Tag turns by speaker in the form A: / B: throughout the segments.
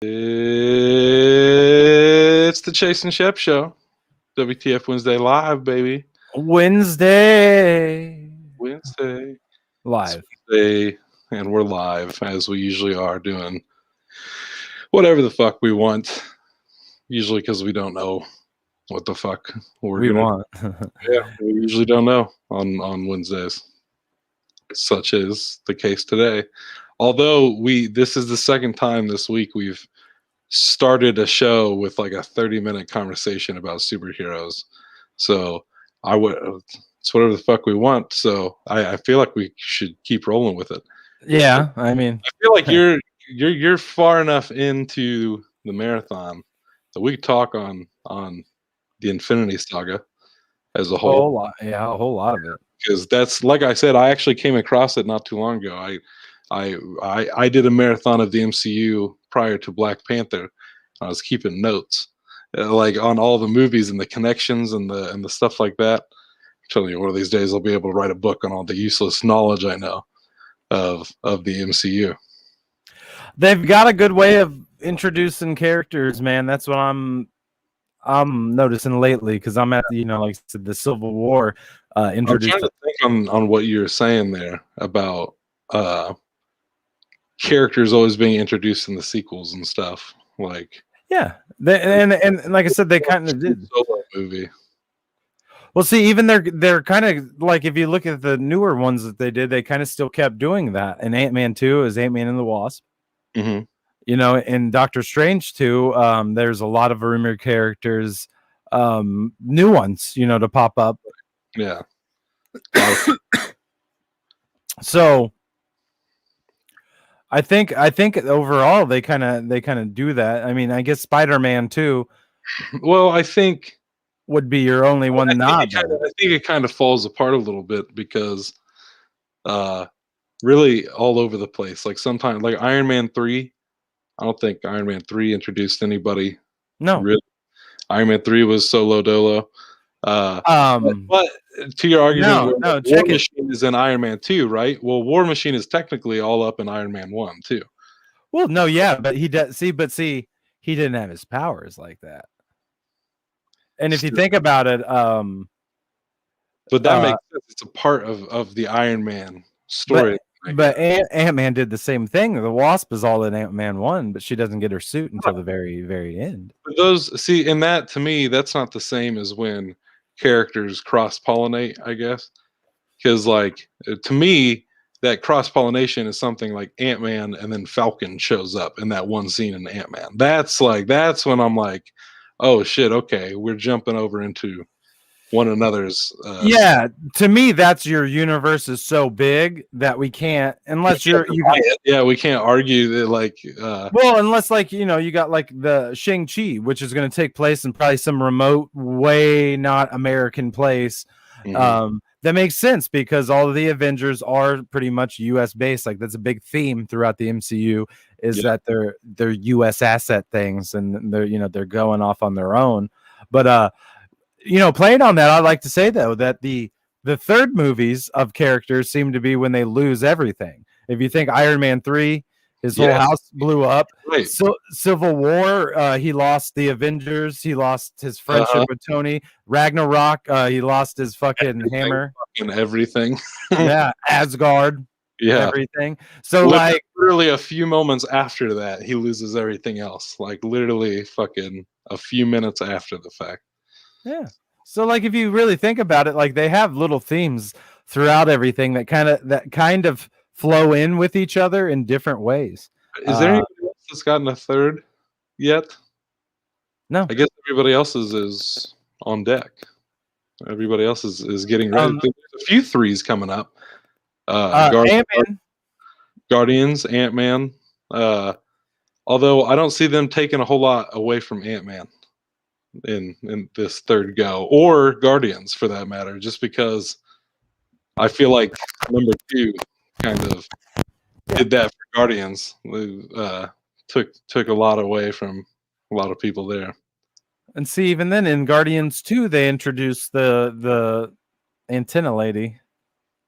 A: It's the Chase and Shep Show. WTF Wednesday live, baby.
B: Wednesday live.
A: Wednesday, and we're live as we usually are, doing whatever the fuck we want. Usually because we don't know what the fuck
B: We want.
A: Yeah, we usually don't know on Wednesdays. Such is the case today. Although this is the second time this week we've started a show with like a 30-minute conversation about superheroes. So it's whatever the fuck we want. So I feel like we should keep rolling with it.
B: Yeah, I mean,
A: I feel like you're far enough into the marathon that we could talk on the Infinity Saga as a whole.
B: a whole lot. Yeah, a whole lot of it.
A: Because that's, like I said, I actually came across it not too long ago. I did a marathon of the MCU prior to Black Panther. I was keeping notes, like on all the movies and the connections and the stuff like that. I'm telling you, one of these days I'll be able to write a book on all the useless knowledge I know of the MCU.
B: They've got a good way of introducing characters, man. That's what I'm noticing lately, because I'm at like I said, the Civil War introduced.
A: I'm trying to think on what you were saying there about characters always being introduced in the sequels and stuff. Like,
B: yeah, and like I said, they kind of did.
A: Solo movie.
B: Well, see, even they're kind of like, if you look at the newer ones that they did, they kind of still kept doing that. And Ant-Man 2 is Ant-Man and the Wasp.
A: Mm-hmm.
B: You know, in Doctor Strange 2, there's a lot of rumored characters, new ones, to pop up.
A: Yeah.
B: So I think overall they kind of do that. I mean, I guess Spider-Man 2.
A: Well, I think
B: would be your only one nod.
A: I think it kind of falls apart a little bit because really all over the place. Like sometimes, like Iron Man 3, I don't think Iron Man 3 introduced anybody.
B: No.
A: Really. Iron Man 3 was solo dolo. But to your argument,
B: no,
A: War Machine is in Iron Man 2, right? Well, War Machine is technically all up in Iron Man 1 too.
B: Well, no, yeah, but he does he didn't have his powers like that. And if you think about it,
A: but that makes sense. It's a part of the Iron Man story.
B: But Ant-Man did the same thing. The Wasp is all in Ant-Man 1, but she doesn't get her suit until the very, very end.
A: But and that, to me, that's not the same as when characters cross-pollinate, I guess. Because, like, to me, that cross-pollination is something like Ant-Man and then Falcon shows up in that one scene in Ant-Man. That's when I'm like, oh, shit, okay, we're jumping over into one another,'s
B: yeah, to me that's your universe is so big that we can't, unless we
A: can't argue that, like
B: well, unless like you got like the Shang-Chi, which is going to take place in probably some remote, way not American place.
A: Mm-hmm.
B: That makes sense because all of the Avengers are pretty much US based. Like that's a big theme throughout the MCU is that they're US asset things, and they're going off on their own. But playing on that, I'd like to say though that the third movies of characters seem to be when they lose everything. If you think Iron Man 3, his whole house blew up.
A: Right.
B: So Civil War, he lost the Avengers. He lost his friendship with Tony. Ragnarok, he lost his fucking hammer.
A: Fucking everything.
B: Yeah, Asgard.
A: Yeah,
B: everything. So
A: literally a few moments after that, he loses everything else. Like literally fucking a few minutes after the fact.
B: Yeah. So like if you really think about it, like they have little themes throughout everything that kind of flow in with each other in different ways.
A: Is there anybody else that's gotten a third yet?
B: No.
A: I guess everybody else is on deck. Everybody else is getting ready. There's a few threes coming up. Guardians, Ant-Man. Although I don't see them taking a whole lot away from Ant-Man in this third go, or Guardians for that matter, just because I feel like number 2 kind of did that for Guardians. Took a lot away from a lot of people there.
B: And see, even then in Guardians 2, they introduced the antenna lady.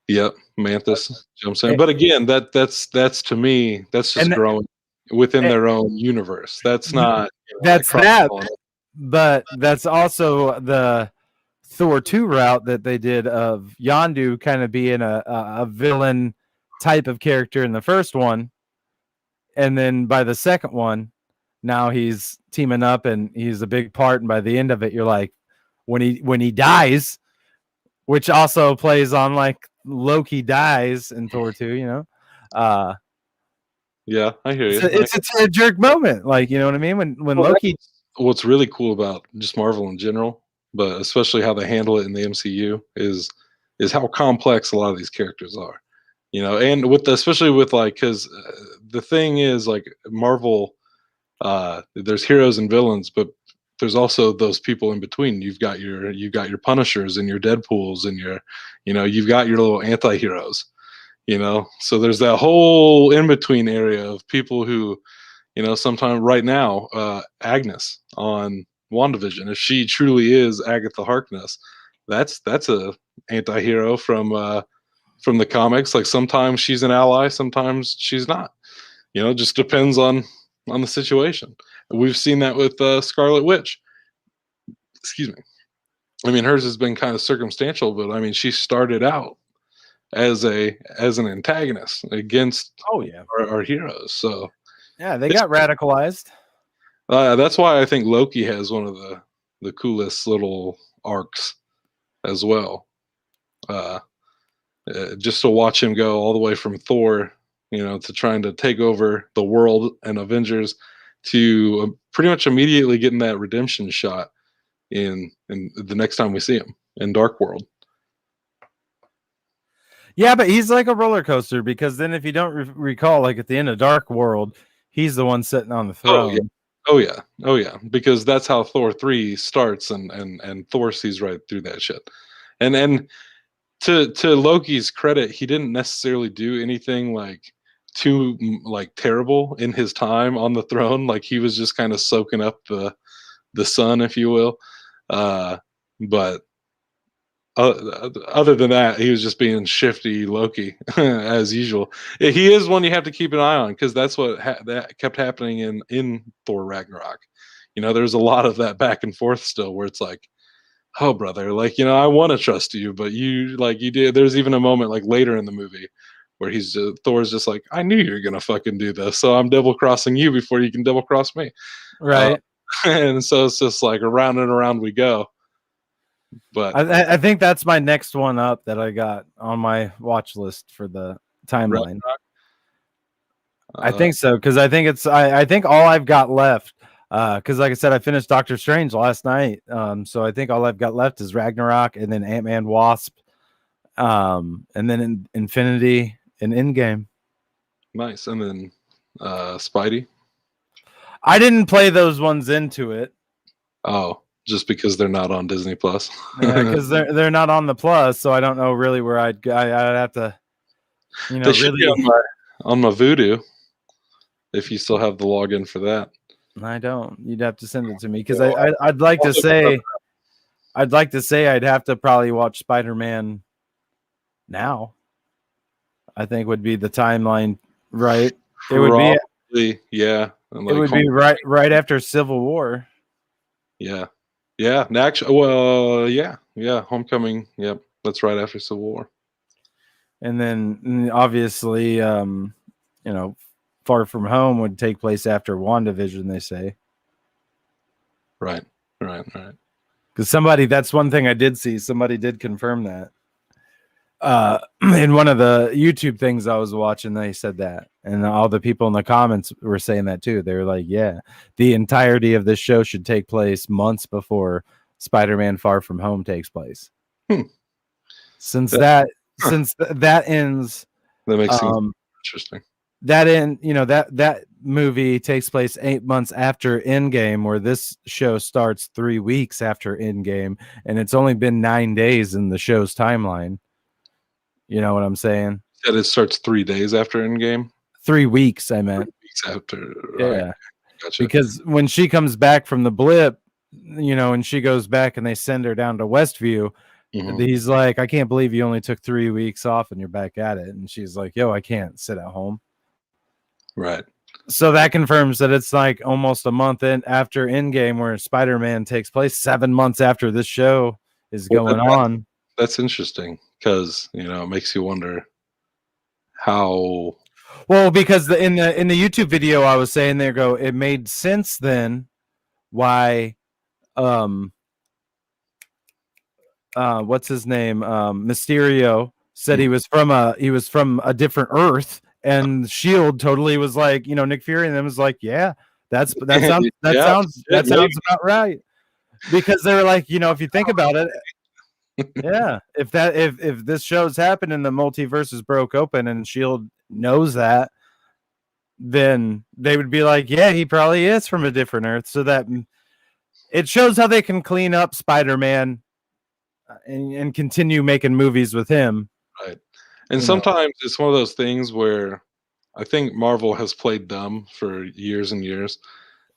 A: Yep, Mantis jumps in. But again, that's to me, that's just growing. within their own universe. That's not like
B: That's that,
A: cross-pollinate.
B: but that's also the Thor 2 route that they did of Yondu kind of being a villain type of character in the first one. And then by the second one, now he's teaming up and he's a big part. And by the end of it, you're like, when he dies, which also plays on like Loki dies in Thor 2,
A: Yeah, I hear you.
B: it's a jerk moment. Like, you know what I mean? When
A: Well,
B: Loki.
A: what's really cool about just Marvel in general, but especially how they handle it in the MCU is how complex a lot of these characters are. And especially with like, because the thing is like Marvel, there's heroes and villains, but there's also those people in between. You've got your Punishers and your Deadpools and you've got your little anti-heroes. So there's that whole in between area of people who, sometime right now, Agnes on WandaVision, if she truly is Agatha Harkness, that's a anti-hero from the comics. Like sometimes she's an ally, sometimes she's not. It just depends on the situation. We've seen that with Scarlet Witch. Excuse me. I mean, hers has been kind of circumstantial, but I mean, she started out as an antagonist against our heroes. So
B: Yeah, they got radicalized.
A: that's why I think Loki has one of the coolest little arcs as well. Just to watch him go all the way from Thor, to trying to take over the world and Avengers, to pretty much immediately getting that redemption shot in the next time we see him in Dark World.
B: Yeah, but he's like a roller coaster, because then if you don't recall, like at the end of Dark World, he's the one sitting on the throne.
A: Oh yeah. Because that's how Thor 3 starts, and Thor sees right through that shit. And to Loki's credit, he didn't necessarily do anything like too like terrible in his time on the throne. Like he was just kind of soaking up the sun, if you will. But other than that, he was just being shifty Loki as usual. He is one you have to keep an eye on, because that's what that kept happening in Thor Ragnarok. There's a lot of that back and forth still, where it's like, oh brother, like I want to trust you, but you did. There's even a moment like later in the movie where Thor's just like, I knew you were gonna fucking do this, so I'm double crossing you before you can double cross me,
B: right?
A: And so it's just like around and around we go. But
B: I think that's my next one up that I got on my watch list for the timeline. I think so, because I think I think all I've got left, because like I said, I finished Doctor Strange last night. So I think all I've got left is Ragnarok, and then Ant-Man Wasp, and then Infinity and Endgame.
A: Nice. And then Spidey.
B: I didn't play those ones into it.
A: Oh, just because they're not on Disney Plus.
B: Because they're not on the Plus, so I don't know really where I'd have to,
A: they should be on my Vudu, if you still have the login for that.
B: I don't. You'd have to send it to me, because I'd like to say I'd have to probably watch Spider-Man now. I think would be the timeline, right? It would be,
A: yeah.
B: It would be right after Civil War.
A: Yeah. Actually, well, yeah. Homecoming. Yep, that's right after Civil War. And
B: then obviously, Far From Home would take place after WandaVision, they say.
A: Right.
B: Because that's one thing I did see. Somebody did confirm that. In one of the YouTube things I was watching, they said that. And all the people in the comments were saying that too. They were like, yeah, the entirety of this show should take place months before Spider-Man Far From Home takes place. Since that ends,
A: that makes things interesting.
B: That movie takes place 8 months after Endgame, where this show starts 3 weeks after Endgame, and it's only been 9 days in the show's timeline. You know what I'm saying?
A: That it starts 3 days after Endgame?
B: 3 weeks, I meant.
A: 3 weeks after.
B: Yeah.
A: Right. Gotcha.
B: Because when she comes back from the blip, and she goes back and they send her down to Westview, he's like, I can't believe you only took 3 weeks off and you're back at it. And she's like, yo, I can't sit at home.
A: Right.
B: So that confirms that it's like almost a month in after Endgame, where Spider-Man takes place, 7 months after this show is
A: Well,
B: going on.
A: that's interesting because it makes you wonder how.
B: Well, because in the YouTube video I was saying there go, it made sense then why what's his name? Mysterio said he was from a different Earth, and Shield totally was like, Nick Fury and them was like, yeah, that sounds
A: Yeah, shit,
B: that sounds about right. Because they were like, if you think about it, yeah, if this show's happened and the multiverses broke open and Shield knows that, then they would be like, yeah, he probably is from a different Earth. So that it shows how they can clean up Spider-Man and continue making movies with him.
A: right. And sometimes it's one of those things where I think Marvel has played dumb for years and years.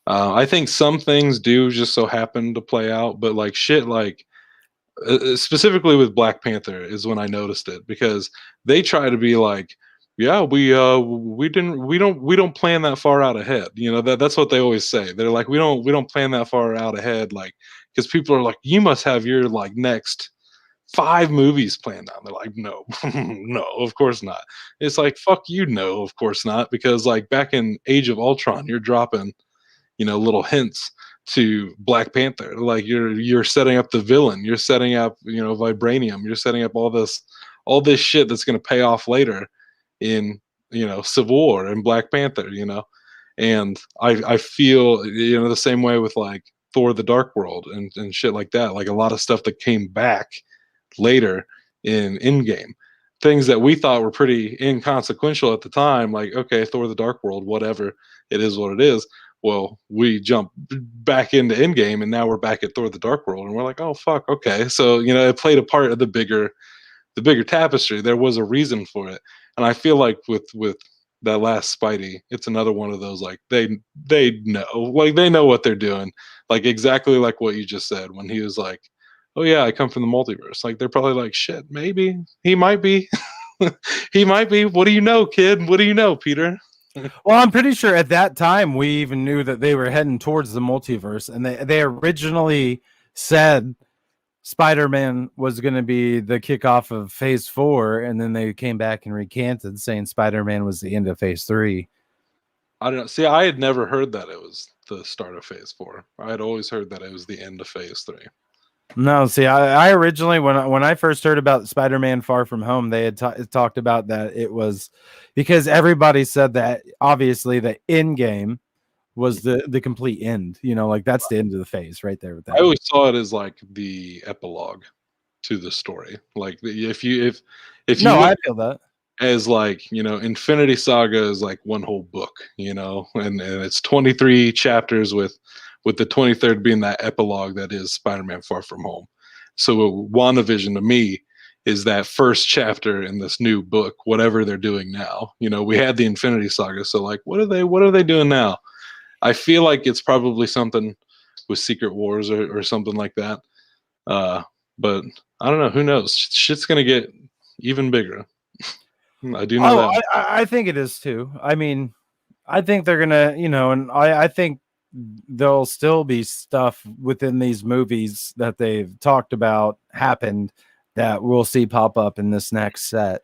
A: I think some things do just so happen to play out, but like shit, like specifically with Black Panther is when I noticed it because they try to be like, yeah, we don't plan that far out ahead. That's what they always say. They're like, we don't plan that far out ahead, like because people are like, you must have your like next 5 movies planned out. They're like, no, no, of course not. It's like, fuck you, no, of course not, because like back in Age of Ultron, you're dropping little hints to Black Panther. Like you're setting up the villain, you're setting up vibranium, you're setting up all this shit that's going to pay off later in Civil War and Black Panther. And I feel the same way with like Thor: The Dark World and shit like that. Like a lot of stuff that came back later in Endgame. Things that we thought were pretty inconsequential at the time, like, okay, Thor: The Dark World, whatever, it is what it is. Well, we jump back into Endgame, and now we're back at Thor: The Dark World, and we're like, oh fuck, okay. So it played a part of the bigger tapestry. There was a reason for it, and I feel like with that last Spidey, it's another one of those like they know what they're doing, like exactly like what you just said when he was like, oh yeah, I come from the multiverse. Like they're probably like, shit, maybe he might be, he might be. What do you know, kid? What do you know, Peter?
B: Well, I'm pretty sure at that time we even knew that they were heading towards the multiverse, and they originally said Spider-Man was going to be the kickoff of Phase 4, and then they came back and recanted, saying Spider-Man was the end of Phase 3.
A: I don't know. See, I had never heard that it was the start of Phase 4. I had always heard that it was the end of Phase 3.
B: No, see, I originally when I first heard about Spider-Man Far From Home, they had talked about that it was because everybody said that obviously the end game was the complete end. Like that's the end of the phase right there with that.
A: I always saw it as like the epilogue to the story. Like if you
B: No,
A: look
B: I feel that.
A: as like Infinity Saga is like one whole book, and it's 23 chapters with the 23rd being that epilogue that is Spider-Man Far From Home. So WandaVision to me is that first chapter in this new book, whatever they're doing now. We had the Infinity Saga, so like what are they doing now? I feel like it's probably something with Secret Wars or something like that. But I don't know. Who knows? Shit's gonna get even bigger. I do know that.
B: I think it is too. I mean, I think they're gonna, and I think there'll still be stuff within these movies that they've talked about happened that we'll see pop up in this next set.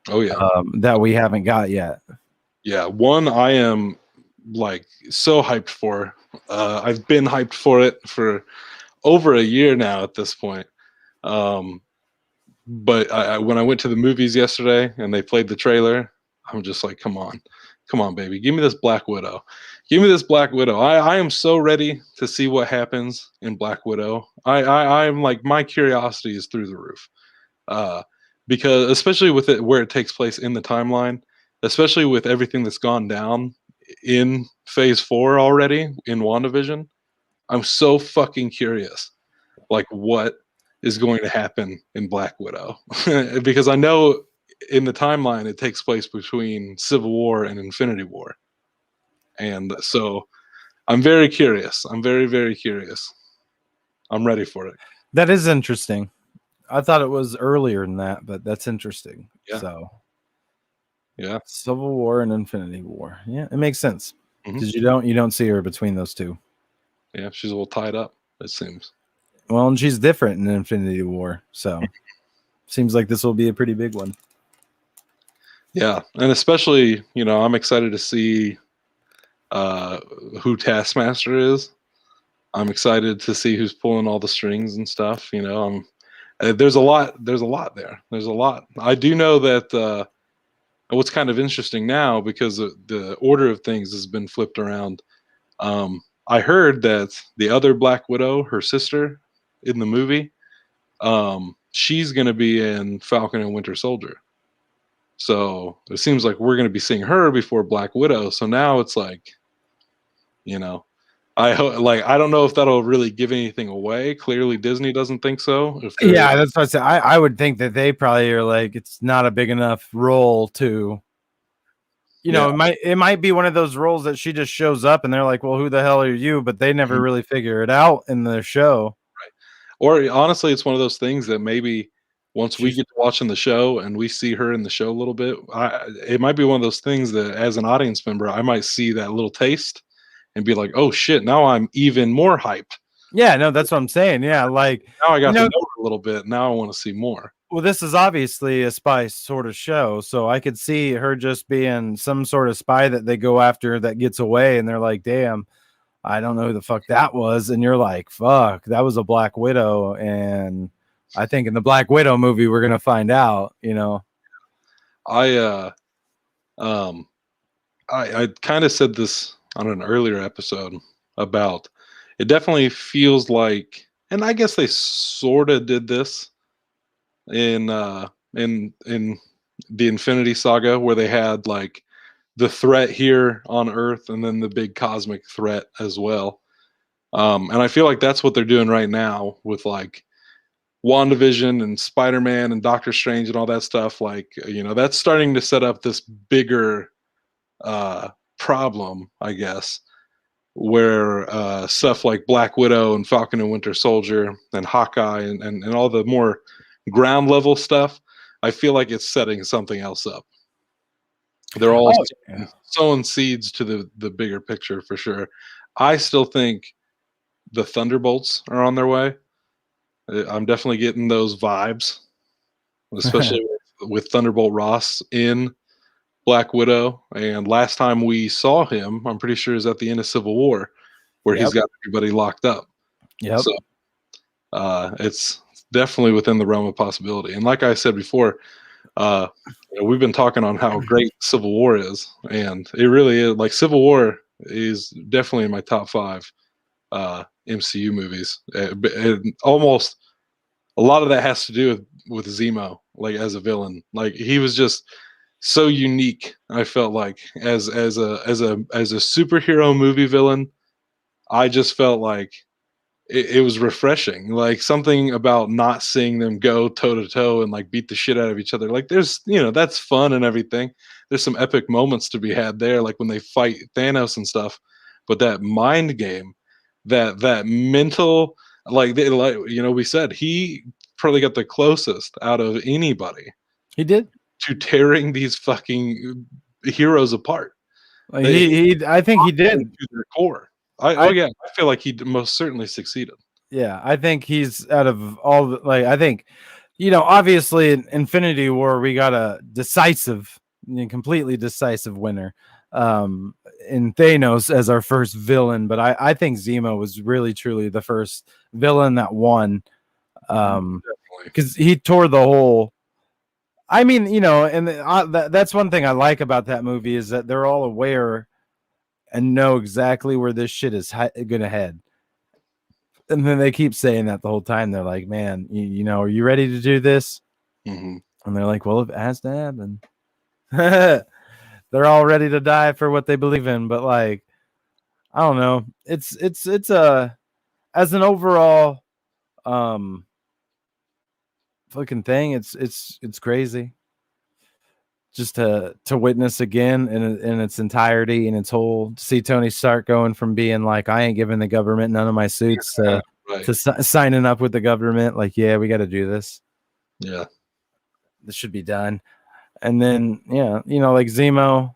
A: Oh yeah,
B: that we haven't got yet.
A: yeah. One I am like so hyped for. I've been hyped for it for over a year now at this point. But when I went to the movies yesterday and they played the trailer, I'm just like, come on, baby, give me this Black Widow, give me this Black Widow. I am so ready to see what happens in Black Widow. I'm like, my curiosity is through the roof, because especially with it where it takes place in the timeline, especially with everything that's gone down in Phase 4 already in WandaVision, I'm so fucking curious, like what is going to happen in Black Widow, because I know in the timeline it takes place between Civil War and Infinity War, and so I'm very curious. I'm very, very curious. I'm ready for it.
B: That is interesting. I thought it was earlier than that, but that's interesting.
A: Yeah.
B: So
A: Yeah.
B: Civil War and Infinity War. Yeah, it makes sense.
A: Mhm.
B: because you don't see her between those two.
A: Yeah, she's a little tied up, it seems.
B: Well, and she's different in Infinity War, so seems like this will be a pretty big one.
A: Yeah, and especially, I'm excited to see uh, who Taskmaster is. I'm excited to see who's pulling all the strings and stuff. There's a lot. There's a lot there. There's a lot. I do know that what's kind of interesting now because the order of things has been flipped around. I heard that the other Black Widow, her sister, in the movie, she's going to be in Falcon and Winter Soldier. So it seems like we're going to be seeing her before Black Widow. So now it's like, you know, I don't know if that'll really give anything away. Clearly, Disney doesn't think so. If they're
B: Yeah, that's what I said. I would think that they probably are like, it's not a big enough role to,
A: yeah,
B: it might be one of those roles that she just shows up and they're like, well, who the hell are you? But they never
A: mhm,
B: really figure it out in the show.
A: or honestly, it's one of those things that maybe once we
B: She's
A: get to watching the show and we see her in the show a little bit, it might be one of those things that as an audience member, I might see that little taste and be like, oh shit, now I'm even more hyped.
B: Yeah, no, that's what I'm saying. Yeah, like,
A: Now I
B: you
A: got to
B: know,
A: know her a little bit. Now I want to see more.
B: well, this is obviously a spy sort of show, so I could see her just being some sort of spy that they go after that gets away, and they're like, "Damn, I don't know who the fuck that was," and you're like, "Fuck, that was a Black Widow," and I think in the Black Widow movie we're gonna find out,
A: I um I kind of said this on an earlier episode about it definitely feels like, and I guess they sort of did this in the Infinity Saga where they had like the threat here on Earth and then the big cosmic threat as well. And I feel like that's what they're doing right now with like WandaVision and Spider-Man and Doctor Strange and all that stuff. Like, that's starting to set up this bigger uh, problem, I guess, where stuff like Black Widow and Falcon and Winter Soldier and Hawkeye and all the more ground level stuff, I feel like it's setting something else up. They're all
B: Oh yeah,
A: sowing seeds to the bigger picture for sure. I still think the Thunderbolts are on their way. I'm definitely getting those vibes, especially with Thunderbolt Ross in Black Widow. And last time we saw him, I'm pretty sure is at the end of Civil War, where he's
B: yep,
A: got everybody locked up.
B: yep.
A: So it's definitely within the realm of possibility. And like I said before, uh, we've been talking on how great Civil War is, and it really is. Like Civil War is definitely in my top 5 MCU movies. And almost a lot of that has to do with Zemo, like as a villain. Like he was just so unique. I felt like as a superhero movie villain, I just felt like it was refreshing. Like something about not seeing them go toe to toe and like beat the shit out of each other. Like there's that's fun and everything. There's some epic moments to be had there, like when they fight Thanos and stuff. But that mind game, that mental, like we said, he probably got the closest out of anybody
B: He did.
A: to tearing these fucking heroes apart.
B: Like,
A: They
B: I think he
A: them
B: did.
A: to their core.
B: I
A: Yeah, I feel like he most certainly succeeded.
B: Yeah, I think he's out of all the, like, I think, obviously in Infinity War we got a decisive, completely decisive winner, in Thanos as our first villain, but I think Zemo was really truly the first villain that won,
A: Definitely.
B: because he tore the whole. I mean, and that's one thing I like about that movie is that they're all aware and know exactly where this shit is gonna head. And then they keep saying that the whole time. They're like, man, are you ready to do this?
A: Mm-hmm.
B: And they're like, well, it has to happen. They're all ready to die for what they believe in. But like, I don't know. It's a, as an overall fucking thing, it's crazy just to witness again in its entirety, in its whole, to see Tony Stark going from being like, I ain't giving the government none of my suits,
A: Yeah, right.
B: to signing up with the government, like, yeah, we got to do this.
A: Yeah.
B: This should be done. And then, yeah, like Zemo,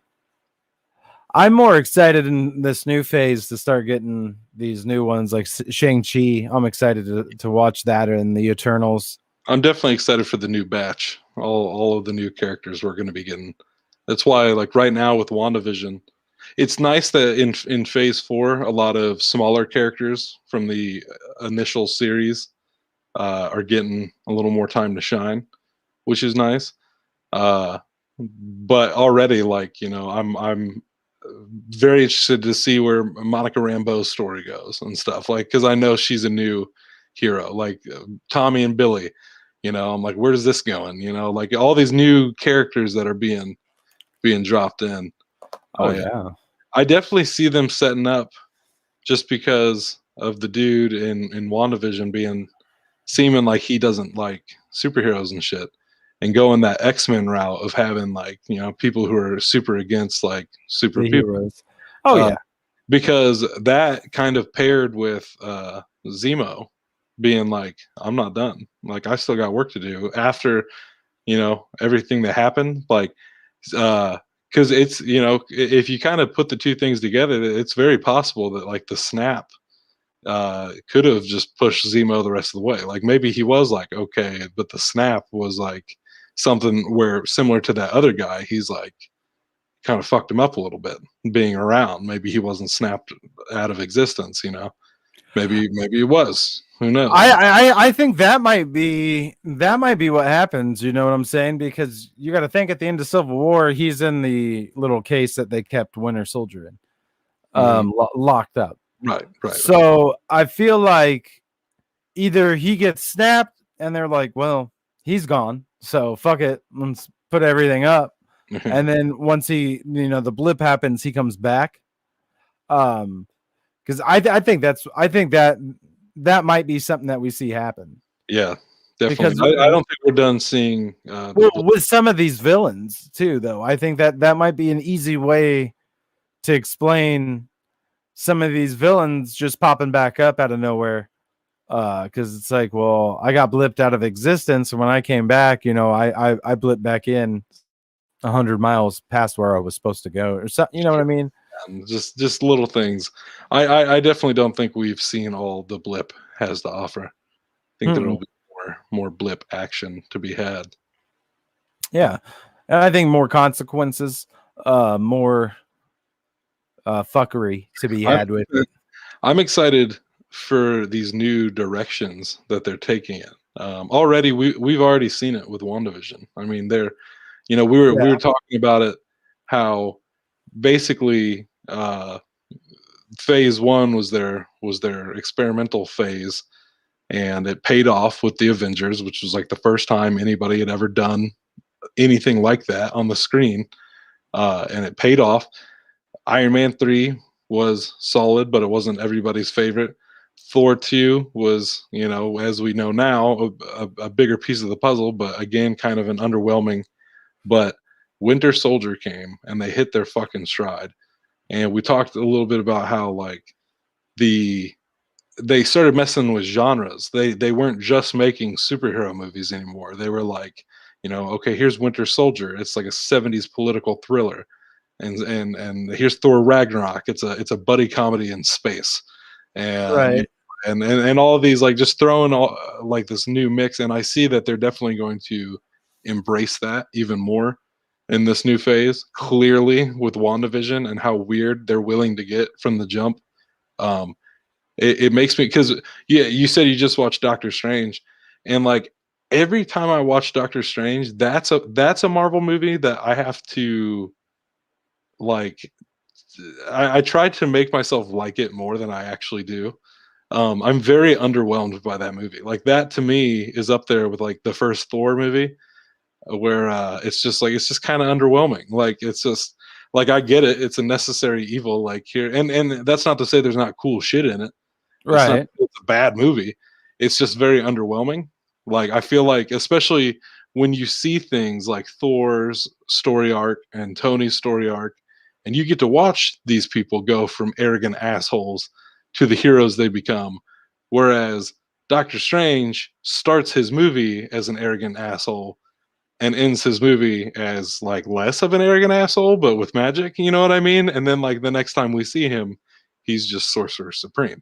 B: I'm more excited in this new phase to start getting these new ones like Shang-Chi. I'm excited to watch that and the Eternals.
A: I'm definitely excited for the new batch. All of the new characters we're going to be getting. That's why, like right now with WandaVision, it's nice that in Phase 4, a lot of smaller characters from the initial series are getting a little more time to shine, which is nice. But already, like I'm very interested to see where Monica Rambeau's story goes and stuff. Like, because I know she's a new hero, like Tommy and Billy. I'm like, where's this going? Like all these new characters that are being dropped in.
B: Oh yeah.
A: I definitely see them setting up just because of the dude in WandaVision being seeming like he doesn't like superheroes and shit, and going that X-Men route of having like people who are super against like super
B: The
A: people.
B: heroes. Oh
A: Uh,
B: yeah.
A: because that kind of paired with Zemo being like, I'm not done. Like I still got work to do after everything that happened. Like, because it's if you kind of put the two things together, it's very possible that like the snap could have just pushed Zemo the rest of the way. Like maybe he was like okay, but the snap was like something where similar to that other guy, he's like kind of fucked him up a little bit being around. Maybe he wasn't snapped out of existence. Maybe he was. Who knows?
B: I think that might be what happens. You know what I'm saying? Because you got to think at the end of Civil War, he's in the little case that they kept Winter Soldier in, locked up.
A: Right.
B: So I feel like either he gets snapped and they're like, well, he's gone, so fuck it, let's put everything up. And then once he, the blip happens, he comes back. Because I think that might be something that we see happen.
A: Yeah, definitely.
B: Because
A: I don't think we're done seeing
B: with some of these villains too, though. I think that might be an easy way to explain some of these villains just popping back up out of nowhere. Because it's like, well, I got blipped out of existence, and when I came back, I blipped back in 100 miles past where I was supposed to go, or something. You know what I mean?
A: just little things. I definitely don't think we've seen all the blip has to offer. I think there will be more blip action to be had.
B: Yeah, and I think more consequences, more fuckery to be had with it.
A: I'm excited for these new directions that they're taking it. Already, we've already seen it with WandaVision. I mean, we were talking about it, how basically phase 1 was their experimental phase, and it paid off with the Avengers, which was like the first time anybody had ever done anything like that on the screen, and it paid off. Iron Man 3 was solid, but it wasn't everybody's favorite. Thor 2 was, as we know now, a bigger piece of the puzzle, but again, kind of an underwhelming. But Winter Soldier came and they hit their fucking stride. And we talked a little bit about how like they started messing with genres. They weren't just making superhero movies anymore. They were like, okay, here's Winter Soldier. It's like a 70s political thriller. And here's Thor Ragnarok. It's a buddy comedy in space. And
B: Right.
A: and all of these, like, just throwing all like this new mix, and I see that they're definitely going to embrace that even more in this new phase, clearly with WandaVision and how weird they're willing to get from the jump. um it makes me, because you said you just watched Doctor Strange, and like every time I watch Doctor Strange, that's a Marvel movie that I have to like. I try to make myself like it more than I actually do. I'm very underwhelmed by that movie. Like that to me is up there with like the first Thor movie, where it's just kind of underwhelming. Like it's just like, I get it, it's a necessary evil. Like here, and that's not to say there's not cool shit in it. It's not,
B: Right.
A: it's a bad movie. It's just very underwhelming. Like I feel like, especially when you see things like Thor's story arc and Tony's story arc, and you get to watch these people go from arrogant assholes to the heroes they become. Whereas Doctor Strange starts his movie as an arrogant asshole, and ends his movie as like less of an arrogant asshole, but with magic. You know what I mean? And then like the next time we see him, he's just Sorcerer Supreme.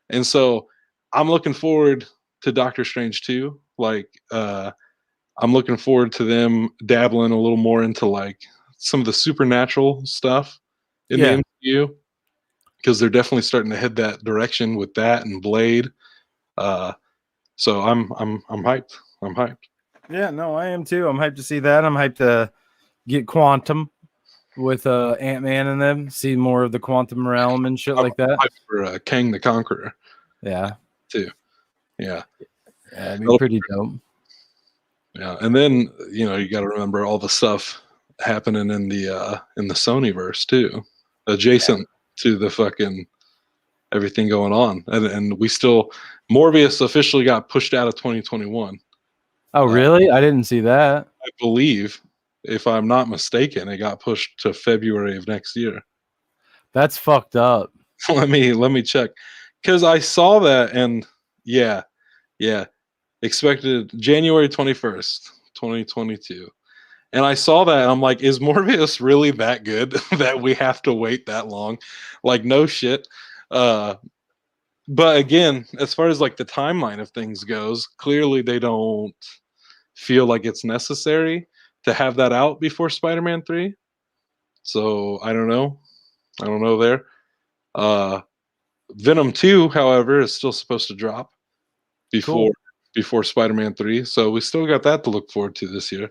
A: And so I'm looking forward to Doctor Strange too. Like I'm looking forward to them dabbling a little more into like some of the supernatural stuff in the
B: Yeah.
A: MCU because they're definitely starting to head that direction with that and Blade. So I'm hyped. I'm hyped.
B: Yeah, no, I am too. I'm hyped to see that. I'm hyped to get Quantum with Ant-Man and them, see more of the quantum realm and shit
A: I'm
B: like that.
A: hyped for Kang the Conqueror
B: Yeah.
A: too. Yeah.
B: That'd be
A: That'll
B: pretty dope.
A: Yeah, and then you got to remember all the stuff happening in the Sony verse too, adjacent to the fucking everything going on, and we still Morbius officially got pushed out of 2021.
B: Oh, really? I didn't see that.
A: I believe, if I'm not mistaken, it got pushed to February of next year.
B: That's fucked up.
A: let me check, because I saw that and yeah, expected January 21st, 2022. And I saw that and I'm like, is Morbius really that good that we have to wait that long? Like, no shit. But again, as far as like the timeline of things goes, clearly they don't feel like it's necessary to have that out before Spider-Man 3. So I don't know. I don't know there. Uh Venom 2, however, is still supposed to drop before
B: Cool.
A: before Spider-Man 3. So we still got that to look forward to this year.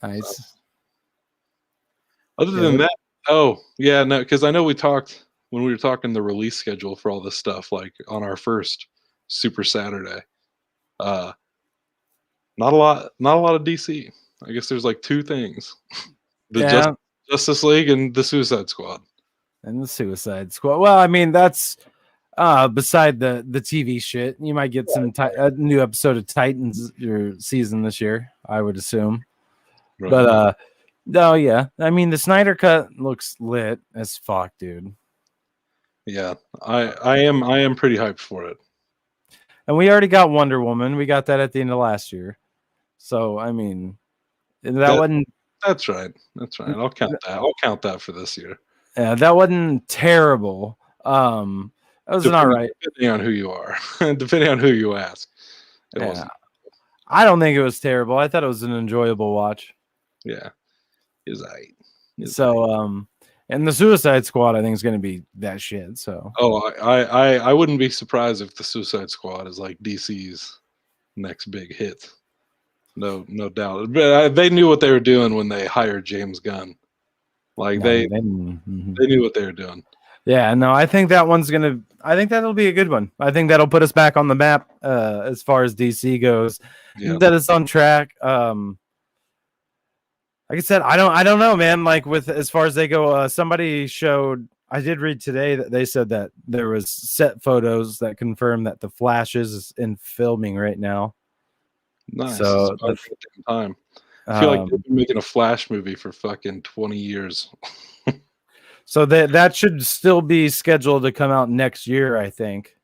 B: Nice.
A: Other
B: Yeah.
A: than that, oh yeah, no, because I know we talked when we were talking the release schedule for all this stuff, like on our first Super Saturday. Uh, not a lot of DC. I guess there's like two things: the
B: Yeah.
A: Justice League and the Suicide Squad.
B: And the Suicide Squad. Well, I mean, that's beside the TV shit. You might get some a new episode of Titans your season this year, I would assume.
A: Right.
B: But no, yeah. I mean, the Snyder cut looks lit as fuck, dude.
A: Yeah, I am pretty hyped for it.
B: And we already got Wonder Woman. We got that at the end of last year. So I mean, that wasn't.
A: That's right. That's right. I'll count that. I'll count that for this year.
B: Yeah, that wasn't terrible. That was all right.
A: Depending on who you are, depending on who you ask. It
B: Yeah.
A: wasn't.
B: I don't think it was terrible. I thought it was an enjoyable watch.
A: Yeah, is I.
B: So and the Suicide Squad I think is going to be that shit. So
A: Oh, I wouldn't be surprised if the Suicide Squad is like DC's next big hit. No doubt. But they knew what they were doing when they hired James Gunn. Like they knew what they were doing.
B: Yeah, no, I think that one's gonna. I think that'll be a good one. I think that'll put us back on the map as far as DC goes.
A: Yeah.
B: That it's on track. Like I said, I don't know, man. Like with as far as they go, somebody showed. I did read today that they said that there was set photos that confirmed that the Flash is in filming right now.
A: Nice.
B: So
A: time. I feel like they've been making a Flash movie for fucking 20 years.
B: So that should still be scheduled to come out next year, I think.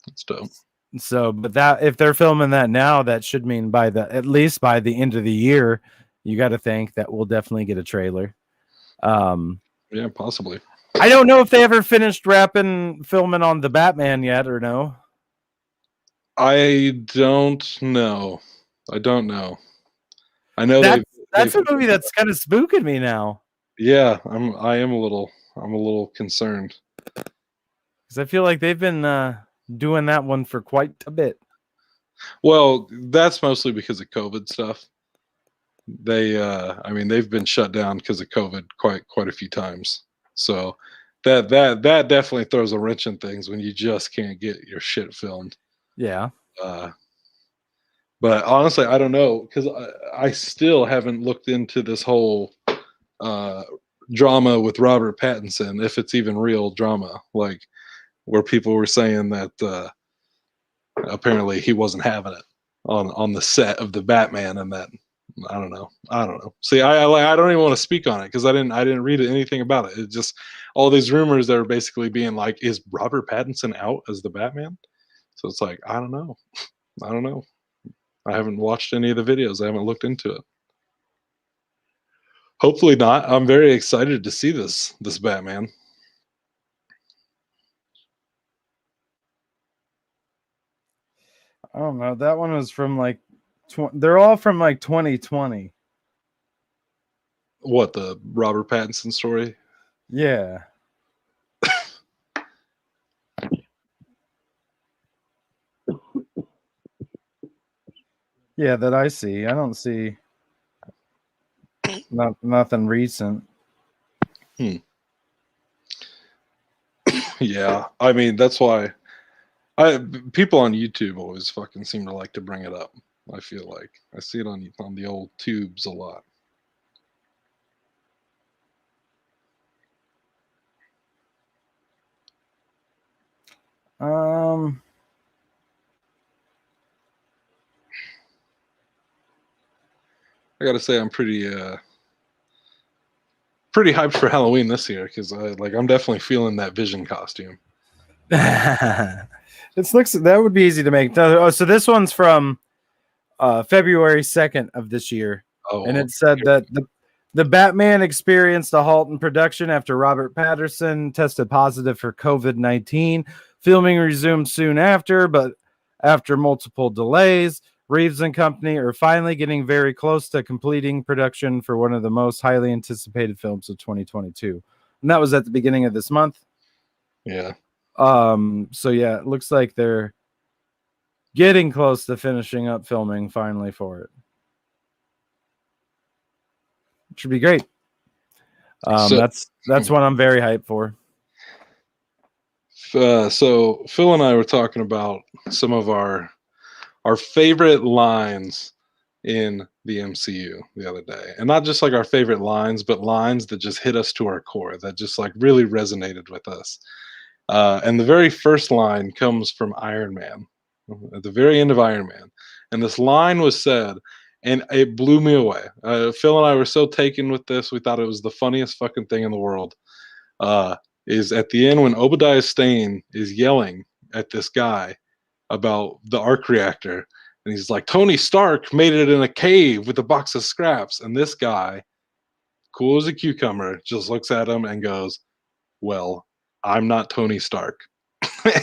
A: That's dope.
B: So, but that if they're filming that now, that should mean at least by the end of the year, you got to think that we'll definitely get a trailer.
A: Yeah, possibly.
B: I don't know if they ever finished filming on the Batman yet or no.
A: I don't know. I know
B: that's a movie that's kind of spooking me now.
A: Yeah, I am a little concerned
B: because I feel like they've been doing that one for quite a bit.
A: Well, that's mostly because of COVID stuff. They've been shut down because of COVID quite a few times. So that definitely throws a wrench in things when you just can't get your shit filmed.
B: Yeah.
A: But honestly, I don't know because I still haven't looked into this whole drama with Robert Pattinson, if it's even real drama, like where people were saying that apparently he wasn't having it on the set of the Batman, and that I don't know. See, I don't even want to speak on it because I didn't read anything about it. It's just all these rumors that are basically being like, is Robert Pattinson out as the Batman? So it's like I don't know. I haven't watched any of the videos. I haven't looked into it. Hopefully not. I'm very excited to see this Batman.
B: I don't know. That one was from like, they're all from like 2020.
A: What, the Robert Pattinson story?
B: Yeah. Yeah, that I see. I don't see nothing recent.
A: Yeah, I mean that's why people on YouTube always fucking seem to like to bring it up. I feel like I see it on the old tubes a lot.
B: Um,
A: I gotta say I'm pretty hyped for Halloween this year because I'm definitely feeling that Vision costume.
B: it looks that would be easy to make. So this one's from February 2nd of this year, and
A: Oh,
B: it said that the Batman experienced a halt in production after Robert Patterson tested positive for COVID-19. Filming resumed soon after, but after multiple delays, Reeves and company are finally getting very close to completing production for one of the most highly anticipated films of 2022. And that was at the beginning of this month.
A: yeah.
B: So yeah, it looks like they're getting close to finishing up filming finally for it. It should be great.
A: So,
B: That's what I'm very hyped for.
A: so Phil and I were talking about some of our favorite lines in the MCU the other day, and not just like our favorite lines, but lines that just hit us to our core, that just like really resonated with us. And the very first line comes from Iron Man, at the very end of Iron Man, and this line was said, and it blew me away. Phil and I were so taken with this, we thought it was the funniest fucking thing in the world. Is at the end when Obadiah Stane is yelling at this guy about the arc reactor, and he's like, Tony Stark made it in a cave with a box of scraps, and this guy, cool as a cucumber, just looks at him and goes, well, I'm not Tony Stark.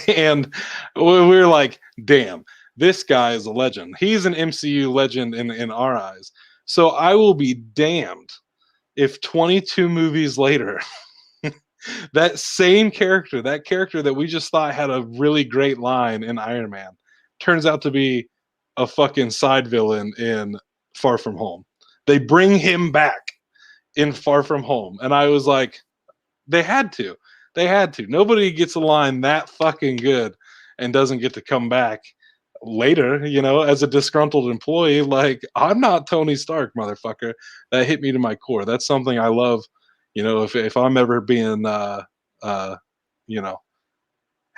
A: And we were like, damn, this guy is a legend. He's an MCU legend in our eyes. So I will be damned if 22 movies later, that same character, that character that we just thought had a really great line in Iron Man, turns out to be a fucking side villain in Far From Home. They bring him back in Far From Home. And I was like, they had to. They had to. Nobody gets a line that fucking good and doesn't get to come back later, as a disgruntled employee. Like, I'm not Tony Stark, motherfucker. That hit me to my core. That's something I love. If I'm ever being, you know,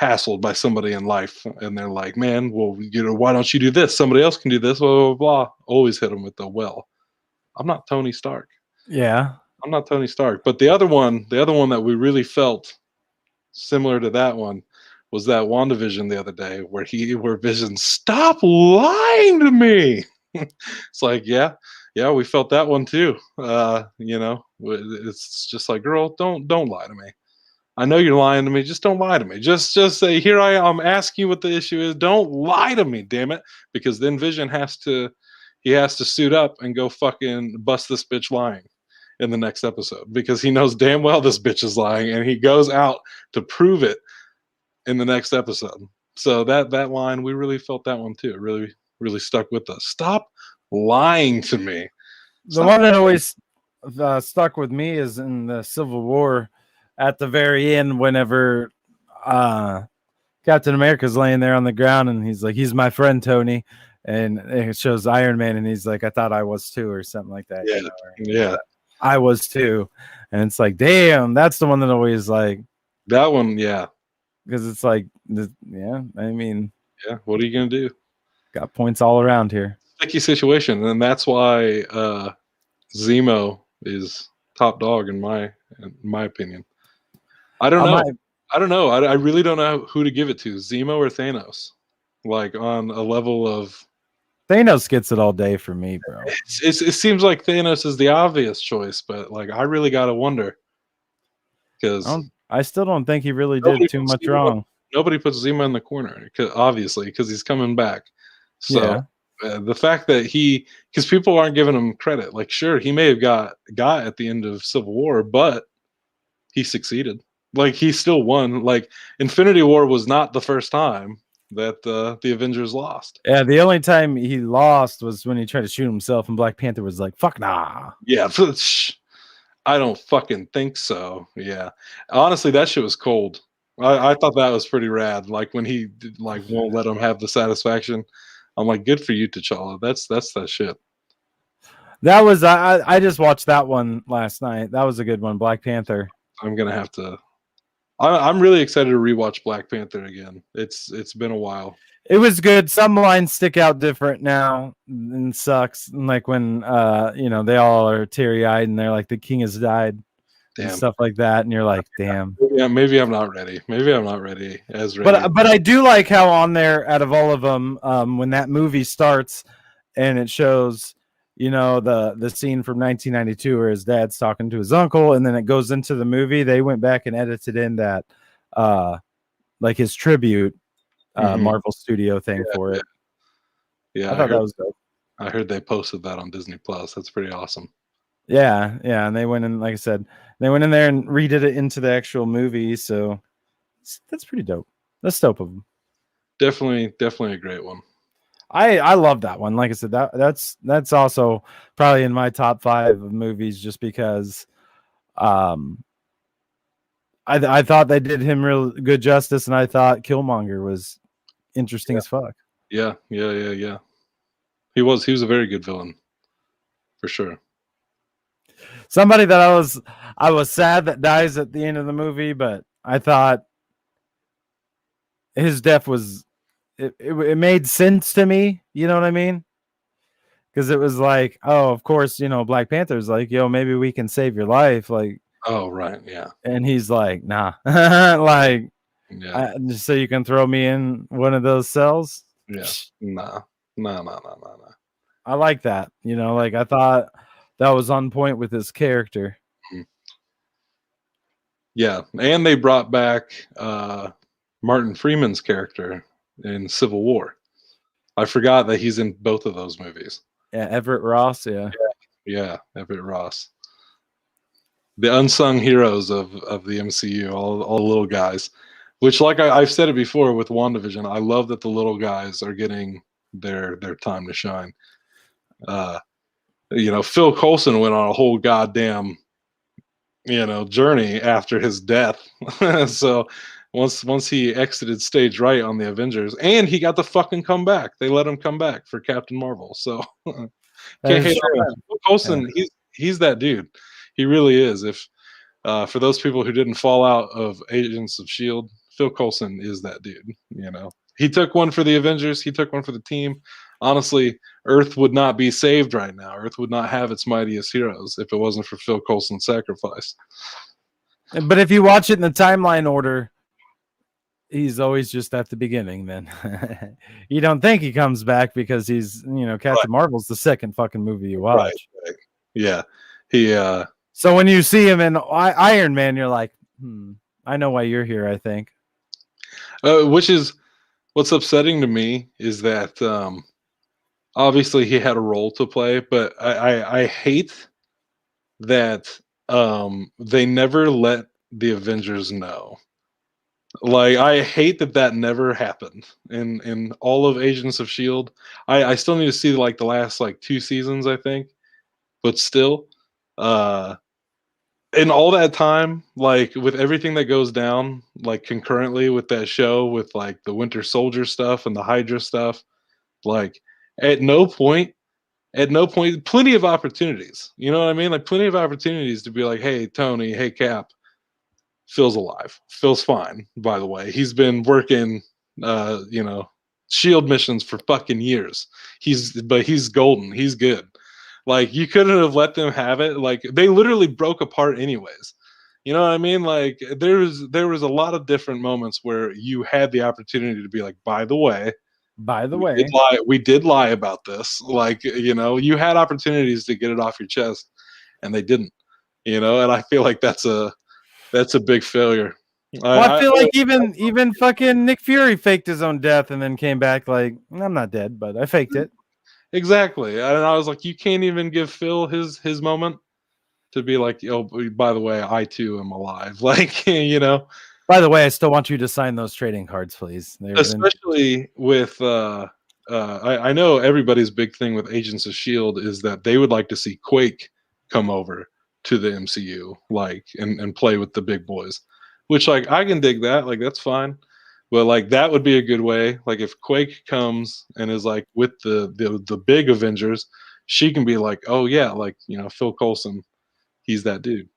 A: hassled by somebody in life and they're like, man, well, why don't you do this? Somebody else can do this, blah, blah, blah. Always hit them with the, well, I'm not Tony Stark.
B: Yeah.
A: I'm not Tony Stark. But the other one that we really felt similar to that one was that WandaVision the other day where Vision, stop lying to me. It's like, yeah, we felt that one too. It's just like, girl, don't lie to me. I know you're lying to me. Just don't lie to me. Just say, here I am. I'm asking you what the issue is. Don't lie to me, damn it. Because then Vision has to suit up and go fucking bust this bitch lying in the next episode, because he knows damn well this bitch is lying, and he goes out to prove it in the next episode. So that line, we really felt that one too. It really, really stuck with us. Stop lying to me.
B: The one that always stuck with me is in the Civil War at the very end, whenever Captain America's laying there on the ground and he's like, he's my friend, Tony. And it shows Iron Man and he's like, I thought I was too, or something like that.
A: Yeah. Yeah.
B: I was too. And it's like, damn, that's the one that always like.
A: That one, yeah.
B: Because it's like, yeah, I mean.
A: Yeah, what are you going to do?
B: Got points all around here.
A: Sticky situation. And that's why Zemo is top dog in my opinion. I don't know. I don't know. I really don't know who to give it to, Zemo or Thanos. Like on a level of
B: Thanos gets it all day for me, bro.
A: It seems like Thanos is the obvious choice, but like I really gotta wonder because
B: I still don't think he really
A: nobody
B: did too
A: puts
B: much
A: Zemo,
B: wrong.
A: nobody puts Zemo in the corner, obviously, because he's coming back. So
B: Yeah.
A: the fact that because people aren't giving him credit, like sure he may have got at the end of Civil War, but he succeeded. Like he still won. Like Infinity War was not the first time that the Avengers lost.
B: Yeah, the only time he lost was when he tried to shoot himself, and Black Panther was like, "Fuck nah."
A: Yeah, I don't fucking think so. Yeah, honestly, that shit was cold. I thought that was pretty rad. Like when he like won't let him have the satisfaction. I'm like, good for you, T'Challa. That's that shit.
B: That was I just watched that one last night. That was a good one, Black Panther.
A: I'm gonna have to. I'm really excited to rewatch Black Panther again. It's been a while.
B: It was good. Some lines stick out different now and sucks. And like when they all are teary eyed and they're like the king has died and
A: Damn.
B: stuff like that, and you're like, damn.
A: Yeah, maybe I'm not ready. Maybe I'm not ready as ready.
B: But I do like how on there, out of all of them, when that movie starts and it shows, the scene from 1992 where his dad's talking to his uncle, and then it goes into the movie. They went back and edited in that, like his tribute, Marvel Studio thing for it.
A: Yeah,
B: I thought that was dope.
A: I heard they posted that on Disney Plus. That's pretty awesome.
B: Yeah, and they went in, like I said, they went in there and redid it into the actual movie. So that's pretty dope. That's dope of them.
A: Definitely a great one.
B: I love that one. Like I said, that's also probably in my top 5 of movies, just because I thought they did him real good justice, and I thought Killmonger was interesting as fuck.
A: Yeah. He was a very good villain, for sure.
B: Somebody that I was sad that dies at the end of the movie, but I thought his death was it made sense to me. You know what I mean? Because it was like, oh, of course, Black Panther's like, yo, maybe we can save your life, like.
A: Oh right, yeah.
B: And he's like, nah, like,
A: yeah.
B: Just so you can throw me in one of those cells.
A: Yeah, nah.
B: I like that. Like I thought that was on point with his character.
A: Yeah, and they brought back Martin Freeman's character in Civil War. I forgot that he's in both of those movies.
B: Yeah, Everett Ross.
A: Yeah, Everett Ross. The unsung heroes of the MCU, all the little guys. Which, like I've said it before with WandaVision, I love that the little guys are getting their time to shine. Phil Coulson went on a whole goddamn journey after his death. So once he exited stage right on the Avengers, and he got to fucking come back. They let him come back for Captain Marvel. So can't hate on that. Phil Coulson, he's that dude. He really is. If for those people who didn't fall out of Agents of S.H.I.E.L.D., Phil Coulson is that dude. He took one for the Avengers. He took one for the team. Honestly, Earth would not be saved right now. Earth would not have its mightiest heroes if it wasn't for Phil Coulson's sacrifice.
B: But if you watch it in the timeline order, he's always just at the beginning. Then you don't think he comes back because he's, Captain Marvel's the second fucking movie you watch.
A: Right. Yeah. He.
B: So when you see him in Iron Man, you're like, I know why you're here. I think.
A: Which is what's upsetting to me is that obviously he had a role to play, but I hate that they never let the Avengers know. Like I hate that never happened in all of Agents of S.H.I.E.L.D. I still need to see like the last like 2 seasons, I think, but still, in all that time, like with everything that goes down, like concurrently with that show, with like the Winter Soldier stuff and the Hydra stuff, like at no point, plenty of opportunities. You know what I mean? Like plenty of opportunities to be like, hey, Tony, hey, Cap, Phil's alive. Phil's fine, by the way. He's been working, S.H.I.E.L.D. missions for fucking years. But he's golden. He's good. Like you couldn't have let them have it. Like they literally broke apart anyways. You know what I mean? Like there was a lot of different moments where you had the opportunity to be like, by the way,
B: By the
A: We
B: way,
A: did lie. We did lie about this. Like, you had opportunities to get it off your chest, and they didn't. And I feel like that's a big failure.
B: well, I
A: I
B: feel like even fucking Nick Fury faked his own death and then came back like, I'm not dead, but I faked it.
A: exactly, and I was like, you can't even give Phil his moment to be like, oh, by the way, I too am alive. Like,
B: By the way, I still want you to sign those trading cards, please. They've been
A: especially with I know everybody's big thing with Agents of Shield is that they would like to see Quake come over to the MCU, like, and play with the big boys, which, like, I can dig that, like, that's fine. But like that would be a good way. Like if Quake comes and is like with the big Avengers, she can be like, oh yeah, like, Phil Coulson, he's that dude.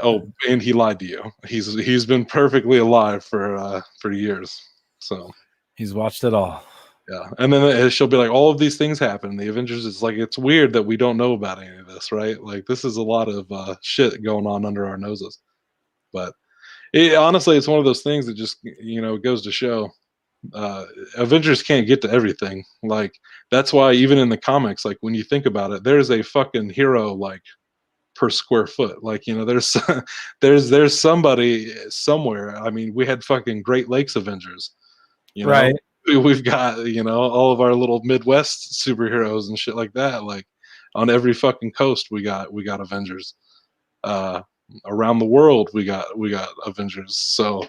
A: Oh, and he lied to you. He's been perfectly alive for years. So
B: he's watched it all.
A: yeah, and then she'll be like, all of these things happen. The Avengers is like, it's weird that we don't know about any of this, right? Like this is a lot of shit going on under our noses. But honestly, it's one of those things that just goes to show Avengers can't get to everything. Like that's why even in the comics, like when you think about it, there's a fucking hero like per square foot. Like there's there's somebody somewhere. I mean, we had fucking Great Lakes Avengers.
B: Right.
A: We've got all of our little Midwest superheroes and shit like that. Like on every fucking coast, we got Avengers. Around the world, we got Avengers. So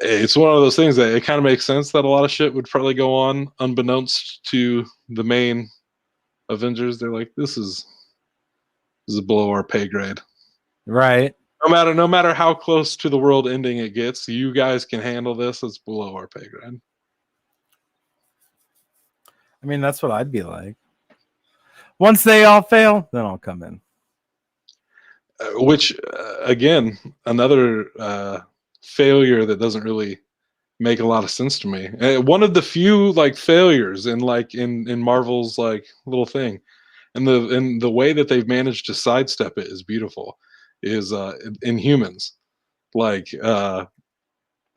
A: it's one of those things that it kind of makes sense that a lot of shit would probably go on unbeknownst to the main Avengers. They're like, this is below our pay grade.
B: Right.
A: No matter how close to the world ending it gets, you guys can handle this. It's below our pay grade.
B: I mean, that's what I'd be like. Once they all fail, then I'll come in.
A: Which, again, another failure that doesn't really make a lot of sense to me. One of the few like failures in Marvel's like little thing, and the way that they've managed to sidestep it is beautiful. Is Inhumans, like the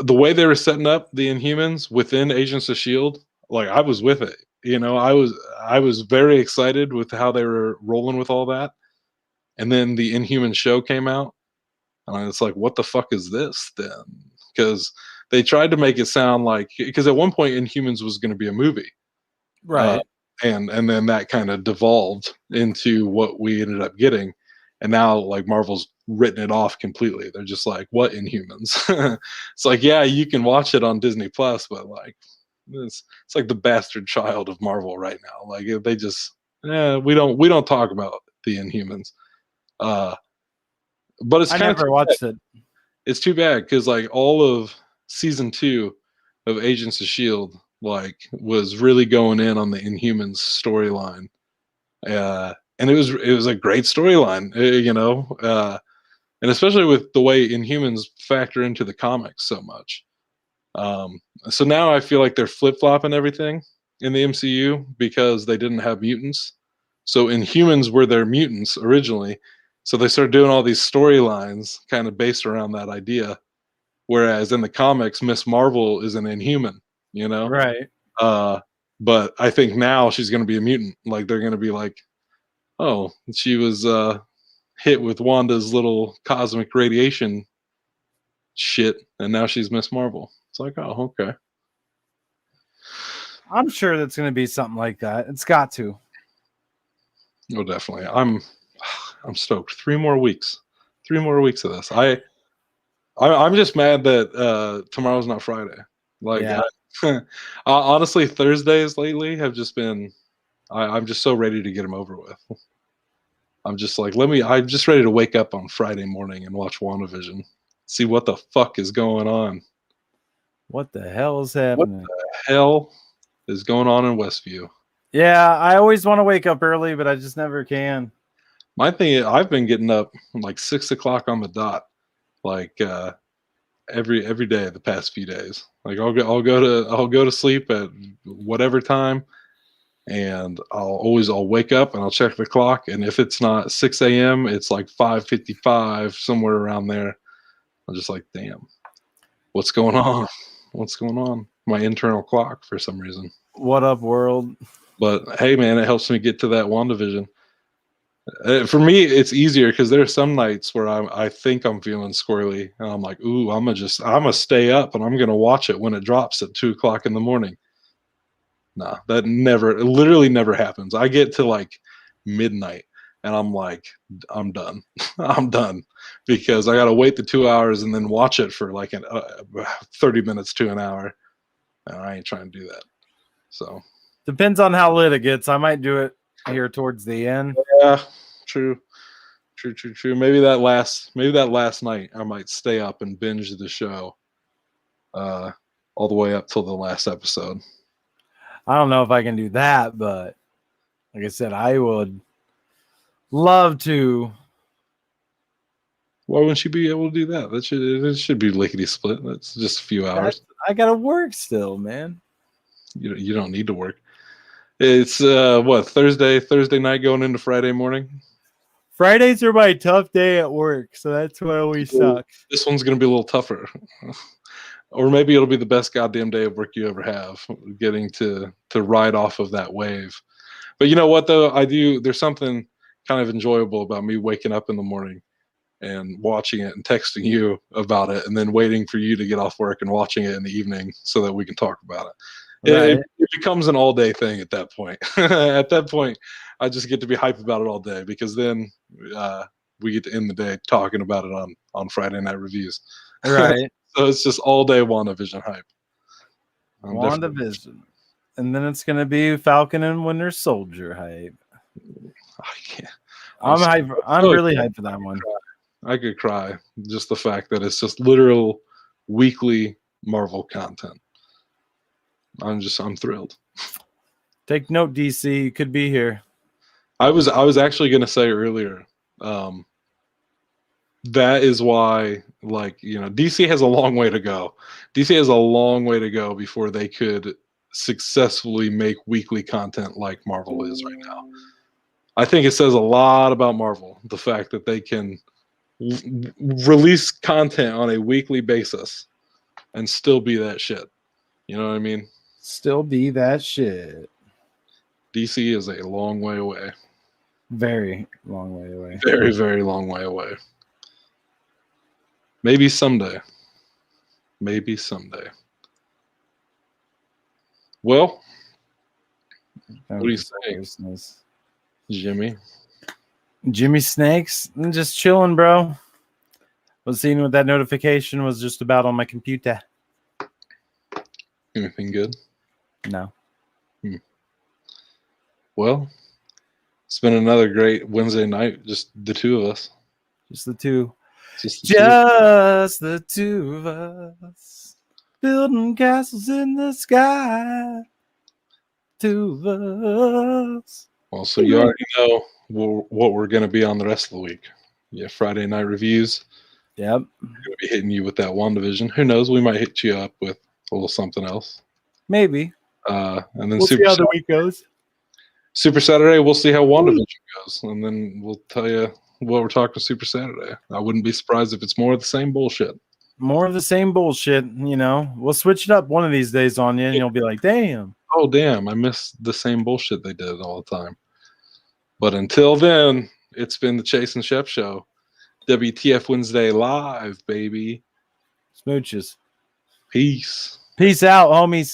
A: way they were setting up the Inhumans within Agents of Shield. Like I was with it. I was very excited with how they were rolling with all that. And then the Inhuman show came out, and it's like, what the fuck is this then? Because they tried to make it sound like, because at one point Inhumans was going to be a movie,
B: Right.
A: and then that kind of devolved into what we ended up getting, and now like Marvel's written it off completely. They're just like, what Inhumans? It's like, yeah, you can watch it on Disney Plus, but like it's like the bastard child of Marvel right now. Like they just we don't talk about the Inhumans. But it's
B: I
A: kind of
B: never watched it.
A: it's too bad because like all of season 2 of Agents of Shield like was really going in on the Inhumans storyline, and it was a great storyline, and especially with the way Inhumans factor into the comics so much. So now I feel like they're flip flopping everything in the MCU because they didn't have mutants. So Inhumans were their mutants originally. So they started doing all these storylines kind of based around that idea. Whereas in the comics, Miss Marvel is an Inhuman, you know?
B: Right.
A: Uh, but I think now she's going to be a mutant. Like they're going to be like, oh, she was hit with Wanda's little cosmic radiation shit, and now she's Miss Marvel. It's like, oh, okay.
B: I'm sure that's going to be something like that. It's got to.
A: Oh, definitely. I'm stoked. 3 more weeks. 3 more weeks of this. I'm just mad that tomorrow's not Friday. Like,
B: Yeah.
A: honestly, Thursdays lately have just been. I'm just so ready to get them over with. I'm just like, I'm just ready to wake up on Friday morning and watch WandaVision. See what the fuck is going on.
B: What the hell is
A: What
B: happening?
A: the hell is going on in Westview?
B: Yeah, I always want to wake up early, but I just never can.
A: My thing is, I've been getting up like 6 o'clock on the dot, like every day the past few days. Like I'll go to sleep at whatever time, and I'll wake up and I'll check the clock, and if it's not 6 a.m., it's like 5:55, somewhere around there. I'm just like, damn, what's going on? What's going on? my internal clock for some reason.
B: What up, world?
A: But hey, man, it helps me get to that WandaVision. For me, it's easier because there are some nights where I think I'm feeling squirrely, and I'm like, ooh, I'm gonna stay up and I'm gonna watch it when it drops at 2 o'clock in the morning. Nah, it literally never happens. I get to like midnight and I'm like, I'm done. I'm done because I got to wait the 2 hours and then watch it for like 30 minutes to an hour. And I ain't trying to do that. So
B: depends on how lit it gets. I might do it here towards the end.
A: Yeah, true. Maybe that last night I might stay up and binge the show all the way up till the last episode.
B: I don't know if I can do that, but like I said, I would love to.
A: Why wouldn't you be able to do that? It should be lickety split. That's just a few hours.
B: I gotta work still, man.
A: You don't need to work. It's what, Thursday night going into Friday morning.
B: Fridays are my tough day at work, so that's what always sucks.
A: This one's gonna be a little tougher. Or maybe it'll be the best goddamn day of work you ever have, getting to ride off of that wave. But you know what though? There's something kind of enjoyable about me waking up in the morning and watching it and texting you about it and then waiting for you to get off work and watching it in the evening so that we can talk about it.
B: Right.
A: It becomes an all day thing at that point. At that point, I just get to be hype about it all day because then we get to end the day talking about it on Friday night reviews.
B: Right.
A: So it's just all day WandaVision hype.
B: WandaVision. And then it's going to be Falcon and Winter Soldier hype.
A: I can't.
B: I'm hype. I'm really hyped for that one.
A: I could cry. Just the fact that it's just literal weekly Marvel content. I'm thrilled.
B: Take note, DC. You could be here.
A: I was actually going to say earlier, that is why, like, you know, DC has a long way to go. DC has a long way to go before they could successfully make weekly content like Marvel is right now. I think it says a lot about Marvel, the fact that they can release content on a weekly basis and still be that shit. You know what I mean?
B: Still be that shit.
A: DC is a long way away.
B: Very long way away.
A: Very, very long way away. Maybe someday. Maybe someday. Well, what do you think, Jimmy?
B: Jimmy Snakes? I'm just chilling, bro. Was seeing what that notification was just about on my computer.
A: Anything good?
B: No.
A: Well, it's been another great Wednesday night. Just the two of us.
B: Just the two.
A: Just
B: the two of us. Building castles in the sky. Two of us.
A: Well, so you already know what we're going to be on the rest of the week. Yeah, Friday night reviews.
B: Yep.
A: We're going to be hitting you with that WandaVision. Who knows? We might hit you up with a little something else.
B: Maybe.
A: And then
B: we'll see how the week goes.
A: Super Saturday, we'll see how WandaVision goes. And then we'll tell you what we're talking Super Saturday. I wouldn't be surprised if it's more of the same bullshit.
B: More of the same bullshit, you know. We'll switch it up one of these days on you, and you'll be like, damn.
A: Oh, damn. I miss the same bullshit they did all the time. But until then, it's been the Chase and Shep Show. WTF Wednesday live, baby.
B: Smooches.
A: Peace.
B: Peace out, homies.